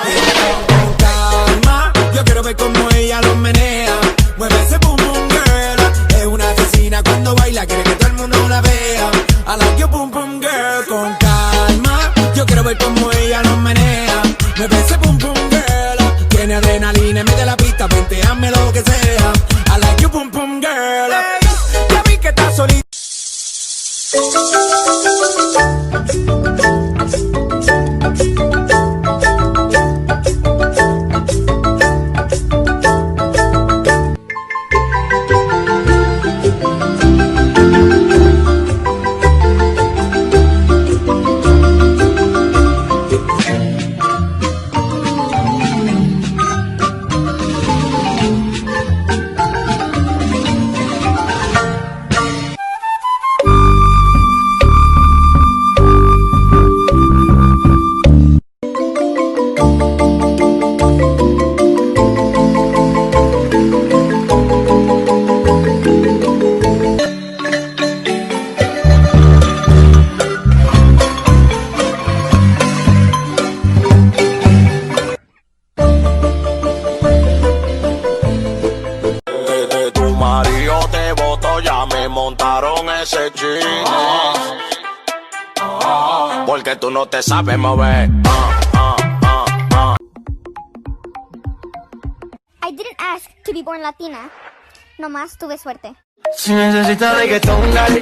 Con calma, yo quiero ver cómo ella lo menea. Mueve ese boom boom girl. Es una asesina cuando baila, quiere que todo el mundo la vea. I like your boom boom girl. Con calma, yo quiero ver cómo ella lo menea. Mueve ese boom boom girl. Tiene adrenalina, mete la pista, penteame lo que sea. I like your boom boom girl. Hey, ya vi que estás solita. Montaron ese jean porque tú no te sabes mover. I didn't ask to be born Latina. Nomás tuve suerte. Si necesitas reggaetón, dale.